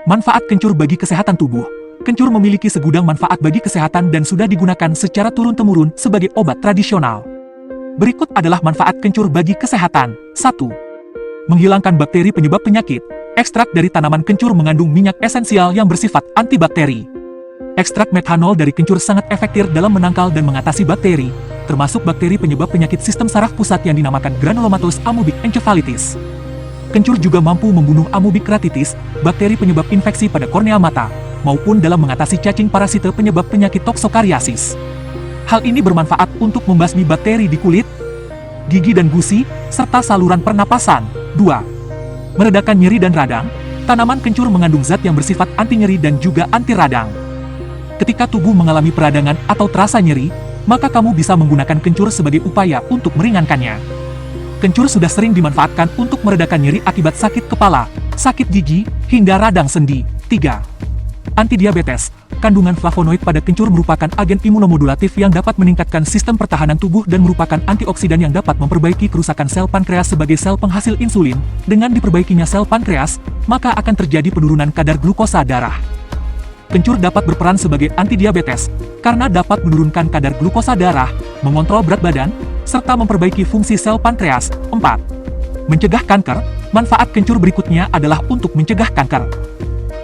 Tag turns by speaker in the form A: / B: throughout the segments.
A: Manfaat kencur bagi kesehatan tubuh. Kencur memiliki segudang manfaat bagi kesehatan dan sudah digunakan secara turun-temurun sebagai obat tradisional. Berikut adalah manfaat kencur bagi kesehatan. 1. Menghilangkan bakteri penyebab penyakit. Ekstrak dari tanaman kencur mengandung minyak esensial yang bersifat antibakteri. Ekstrak methanol dari kencur sangat efektif dalam menangkal dan mengatasi bakteri, termasuk bakteri penyebab penyakit sistem saraf pusat yang dinamakan granulomatous amoebic encephalitis. Kencur juga mampu membunuh amoebic keratitis, bakteri penyebab infeksi pada kornea mata, maupun dalam mengatasi cacing parasite penyebab penyakit toksokariasis. Hal ini bermanfaat untuk membasmi bakteri di kulit, gigi dan gusi, serta saluran pernapasan. 2. Meredakan nyeri dan radang. Tanaman kencur mengandung zat yang bersifat anti nyeri dan juga anti radang. Ketika tubuh mengalami peradangan atau terasa nyeri, maka kamu bisa menggunakan kencur sebagai upaya untuk meringankannya. Kencur sudah sering dimanfaatkan untuk meredakan nyeri akibat sakit kepala, sakit gigi, hingga radang sendi. 3. Antidiabetes. Kandungan flavonoid pada kencur merupakan agen imunomodulatif yang dapat meningkatkan sistem pertahanan tubuh dan merupakan antioksidan yang dapat memperbaiki kerusakan sel pankreas sebagai sel penghasil insulin. Dengan diperbaikinya sel pankreas, maka akan terjadi penurunan kadar glukosa darah. Kencur dapat berperan sebagai antidiabetes, karena dapat menurunkan kadar glukosa darah, mengontrol berat badan, serta memperbaiki fungsi sel pankreas. 4. Mencegah kanker. Manfaat kencur berikutnya adalah untuk mencegah kanker.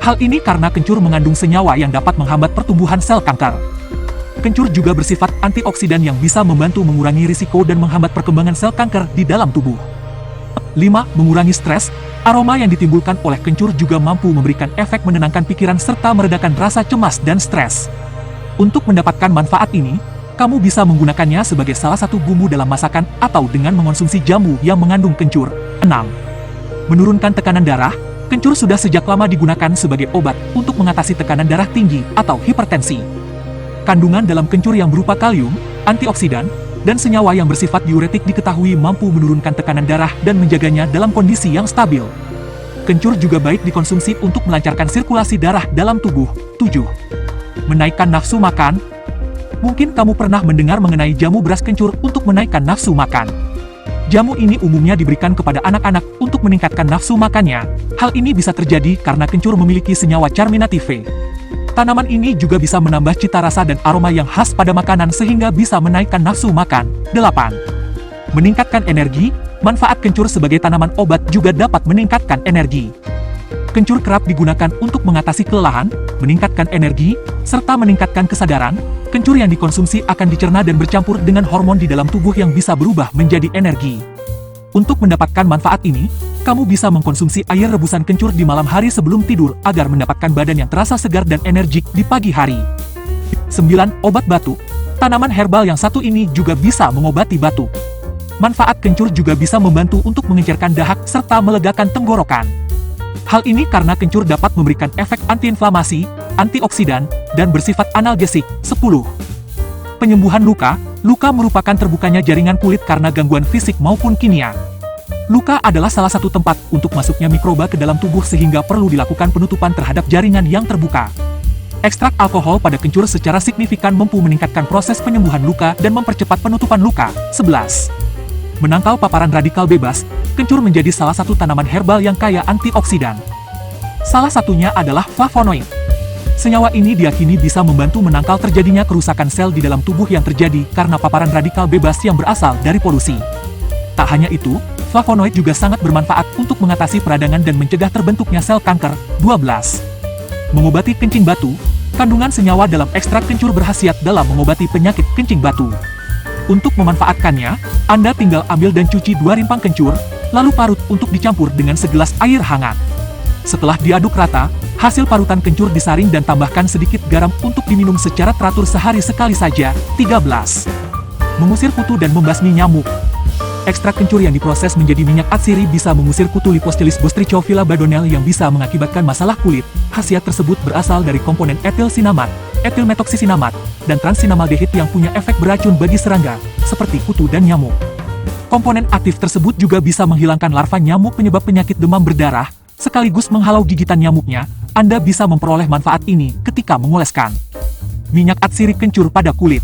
A: Hal ini karena kencur mengandung senyawa yang dapat menghambat pertumbuhan sel kanker. Kencur juga bersifat antioksidan yang bisa membantu mengurangi risiko dan menghambat perkembangan sel kanker di dalam tubuh. 5. Mengurangi stres. Aroma yang ditimbulkan oleh kencur juga mampu memberikan efek menenangkan pikiran serta meredakan rasa cemas dan stres. Untuk mendapatkan manfaat ini, kamu bisa menggunakannya sebagai salah satu bumbu dalam masakan atau dengan mengonsumsi jamu yang mengandung kencur. 6. Menurunkan tekanan darah. Kencur sudah sejak lama digunakan sebagai obat untuk mengatasi tekanan darah tinggi atau hipertensi. Kandungan dalam kencur yang berupa kalium, antioksidan, dan senyawa yang bersifat diuretik diketahui mampu menurunkan tekanan darah dan menjaganya dalam kondisi yang stabil. Kencur juga baik dikonsumsi untuk melancarkan sirkulasi darah dalam tubuh. 7. Menaikkan nafsu makan. Mungkin kamu pernah mendengar mengenai jamu beras kencur untuk menaikkan nafsu makan. Jamu ini umumnya diberikan kepada anak-anak untuk meningkatkan nafsu makannya. Hal ini bisa terjadi karena kencur memiliki senyawa carminative. Tanaman ini juga bisa menambah cita rasa dan aroma yang khas pada makanan sehingga bisa menaikkan nafsu makan. 8. Meningkatkan energi. Manfaat kencur sebagai tanaman obat juga dapat meningkatkan energi. Kencur kerap digunakan untuk mengatasi kelelahan, meningkatkan energi, serta meningkatkan kesadaran. Kencur yang dikonsumsi akan dicerna dan bercampur dengan hormon di dalam tubuh yang bisa berubah menjadi energi. Untuk mendapatkan manfaat ini, kamu bisa mengkonsumsi air rebusan kencur di malam hari sebelum tidur agar mendapatkan badan yang terasa segar dan energik di pagi hari. 9. Obat batuk. Tanaman herbal yang satu ini juga bisa mengobati batuk. Manfaat kencur juga bisa membantu untuk mengencarkan dahak serta melegakan tenggorokan. Hal ini karena kencur dapat memberikan efek antiinflamasi, antioksidan, dan bersifat analgesik. 10. Penyembuhan luka. Luka merupakan terbukanya jaringan kulit karena gangguan fisik maupun kimia. Luka adalah salah satu tempat untuk masuknya mikroba ke dalam tubuh sehingga perlu dilakukan penutupan terhadap jaringan yang terbuka. Ekstrak alkohol pada kencur secara signifikan mampu meningkatkan proses penyembuhan luka dan mempercepat penutupan luka. 11. Menangkal paparan radikal bebas. Kencur menjadi salah satu tanaman herbal yang kaya antioksidan. Salah satunya adalah flavonoid. Senyawa ini diyakini bisa membantu menangkal terjadinya kerusakan sel di dalam tubuh yang terjadi karena paparan radikal bebas yang berasal dari polusi. Tak hanya itu, flavonoid juga sangat bermanfaat untuk mengatasi peradangan dan mencegah terbentuknya sel kanker. 12. Mengobati kencing batu. Kandungan senyawa dalam ekstrak kencur berkhasiat dalam mengobati penyakit kencing batu. Untuk memanfaatkannya, Anda tinggal ambil dan cuci 2 rimpang kencur, lalu parut untuk dicampur dengan segelas air hangat. Setelah diaduk rata, hasil parutan kencur disaring dan tambahkan sedikit garam untuk diminum secara teratur sehari sekali saja. 13. Mengusir kutu dan membasmi nyamuk. Ekstrak kencur yang diproses menjadi minyak atsiri bisa mengusir kutu Lipostylis bostrichophila badonel yang bisa mengakibatkan masalah kulit. Khasiat tersebut berasal dari komponen etilsinamat, etilmetoksisinamat, dan transinamaldehid yang punya efek beracun bagi serangga, seperti kutu dan nyamuk. Komponen aktif tersebut juga bisa menghilangkan larva nyamuk penyebab penyakit demam berdarah, sekaligus menghalau gigitan nyamuknya. Anda bisa memperoleh manfaat ini ketika mengoleskan minyak atsiri kencur pada kulit.